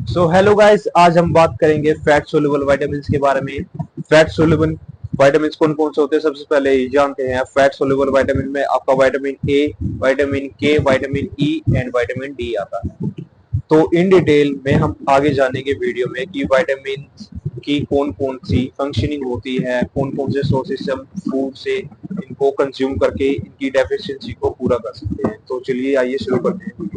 So hello guys, आज हम बात करेंगे फैट सोल्यूबल विटामिन्स के बारे में। फैट सोल्यूबल विटामिन्स कौन कौन से होते हैं, सबसे पहले ये जानते हैं। फैट सोल्यूबल विटामिन में आपका विटामिन ए, विटामिन के, vitamin E and vitamin D आता है। तो इन डिटेल में हम आगे जानेंगे वीडियो में कि विटामिन की कौन कौन सी फंक्शनिंग होती है, कौन कौन से सोर्सेस हम फूड से इनको कंज्यूम करके इनकी डेफिशिएंसी को पूरा कर सकते हैं। तो चलिए आइए शुरू करते हैं।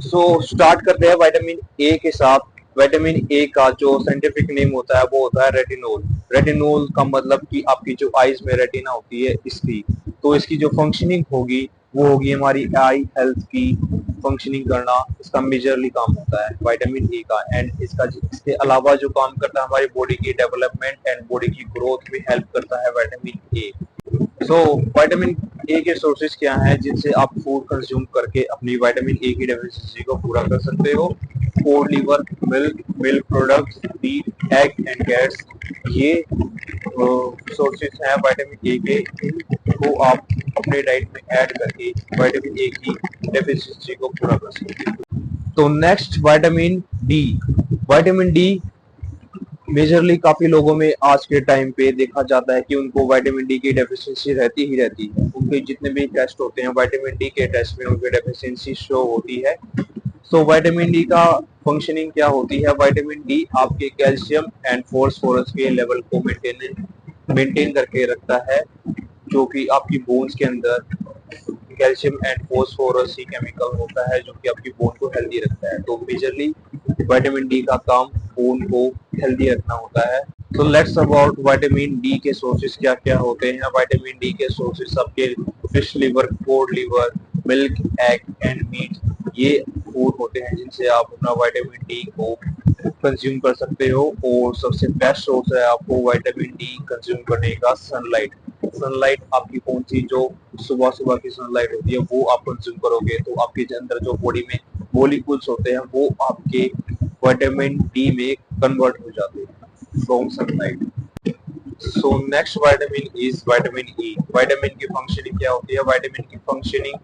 स्टार्ट करते हैं विटामिन ए के साथ। विटामिन ए का जो साइंटिफिक नेम होता है वो होता है रेटिनोल। रेटिनोल का मतलब कि आपकी जो आईज में रेटिना होती है इसकी, तो इसकी जो फंक्शनिंग होगी वो होगी हमारी आई हेल्थ की फंक्शनिंग करना। इसका मेजरली काम होता है विटामिन ए का। एंड इसके अलावा जो काम करता है हमारी बॉडी की डेवलपमेंट एंड बॉडी की ग्रोथ में हेल्प करता है विटामिन ए। विटामिन ए के सोर्सेज क्या हैं जिनसे आप फूड कंज्यूम करके अपनी विटामिन ए की डेफिशिएंसी को पूरा कर सकते हो? Cod liver, milk, milk products, meat, egg and गैट्स, ये सोर्सेज हैं विटामिन ए के। इनको आप अपने डाइट में ऐड करके विटामिन ए की डेफिशिएंसी को पूरा कर सकते हो। तो next vitamin D. Vitamin D majorly काफी लोगों में आज के टाइम पे देखा जाता है कि उनको विटामिन डी की डेफिशिएंसी रहती ही रहती है। उनके जितने भी टेस्ट होते हैं विटामिन डी के टेस्ट में उनकी डेफिशिएंसी शो होती है। विटामिन डी का फंक्शनिंग क्या होती है? विटामिन डी आपके कैल्शियम एंड फॉस्फोरस के लेवल को मेंटेन करके रखता है, जो कि आपकी बोन्स के अंदर calcium and phosphorus he chemical होता है जो कि आपकी बोन को हेल्दी रखता है। तो मेजरली विटामिन डी का काम बोन को हेल्दी रखना होता है। तो लेट्स अबाउट विटामिन डी के सोर्सेज क्या क्या होते हैं। विटामिन डी के सोर्सेज आपके fish liver, cod liver, milk, egg and meat, ये फूड होते हैं जिनसे आप अपना विटामिन डी को कंज्यूम कर सकते हो। और सबसे बेस्ट सोर्स है आपको विटामिन डी कंज्यूम करने का सनलाइट। सनलाइट आपकी कौन सी, जो सुबह सुबह की सनलाइट होती है वो आप कंज्यूम करोगे तो आपके अंदर जो बॉडी में मॉलिक्यूल्स होते हैं वो आपके विटामिन डी में कन्वर्ट हो जाते हैं from sunlight. Next vitamin is vitamin E. Vitamin की फंक्शनिंग क्या होती है? विटामिन की फंक्शनिंग,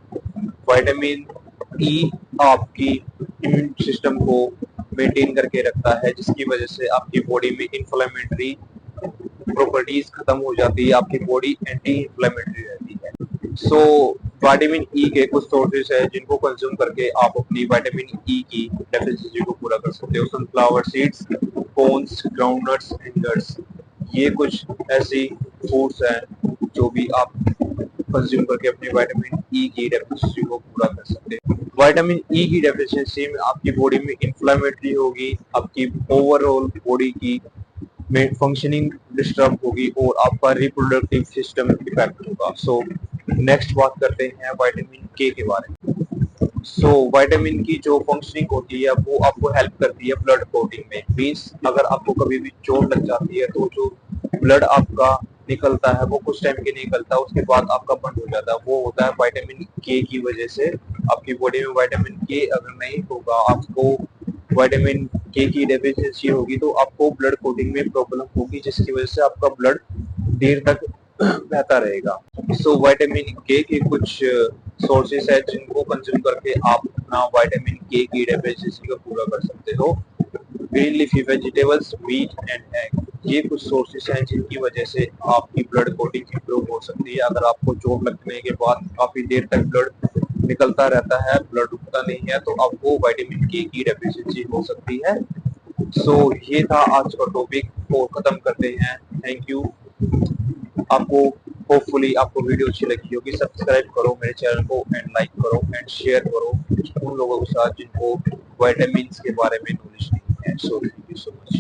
विटामिन ई आपकी इम्यून सिस्टम को मेंटेन करके रखता है, जिसकी वजह से आपकी बॉडी में इन्फ्लेमेटरी प्रॉपर्टीज खत्म हो जाती है, आपकी बॉडी एंटी इन्फ्लेमेटरी रहती है। विटामिन ई के कुछ सोर्सेज है जिनको कंज्यूम करके आप अपनी विटामिन ई की डेफिशिएंसी को पूरा कर सकते हो। Sunflower seeds, corns, groundnuts and nuts, ये कुछ ऐसी फूड्स हैं जो भी आप कंज्यूम करके अपनी विटामिन ई की डेफिशिएंसी को पूरा कर सकते हैं। विटामिन ई की डेफिशिएंसी में आपकी बॉडी में इन्फ्लेमेटरी होगी, आपकी ओवरऑल बॉडी की में फंक्शनिंग डिस्टर्ब होगी और आपका रिप्रोडक्टिव सिस्टम इफेक्ट होगा। नेक्स्ट बात करते हैं विटामिन के बारे में। विटामिन की जो फंक्शनिंग होती है वो आपको हेल्प करती है ब्लड क्लॉटिंग में। मीन्स अगर आपको कभी भी चोट लग जाती है तो जो ब्लड आपका निकलता है वो कुछ टाइम के लिए निकलता है, उसके बाद आपका बंद हो जाता है। वो होता है विटामिन के की वजह से। आपकी बॉडी में विटामिन के अगर नहीं होगा, आपको विटामिन के की डेफिशिएंसी होगी तो आपको ब्लड क्लॉटिंग में प्रॉब्लम होगी, जिसकी वजह से आपका ब्लड देर तक बहता रहेगा। विटामिन के कुछ सोर्सेस है जिनको कंज्यूम करके आप अपना विटामिन के की डेफिशिएंसी को पूरा कर सकते हो। Green leafy vegetables, meat and egg, ये कुछ सोर्सेस हैं जिनकी वजह से आपकी ब्लड क्लॉटिंग इंप्रूव हो सकती है। अगर आपको चोट लगने के बाद काफी देर तक ब्लड निकलता रहता है, ब्लड रुकता नहीं है, तो आपको विटामिन के की डेफिशिएंसी हो सकती है। ये था आज का टॉपिक, को खत्म करते हैं। Thank you. आपको होपफुली आपको वीडियो अच्छी लगी होगी। सब्सक्राइब करो मेरे चैनल को एंड लाइक करो एंड शेयर करो उन लोगों के साथ जिनको विटामिन के बारे में नॉलेज नहीं है। Thank you so much.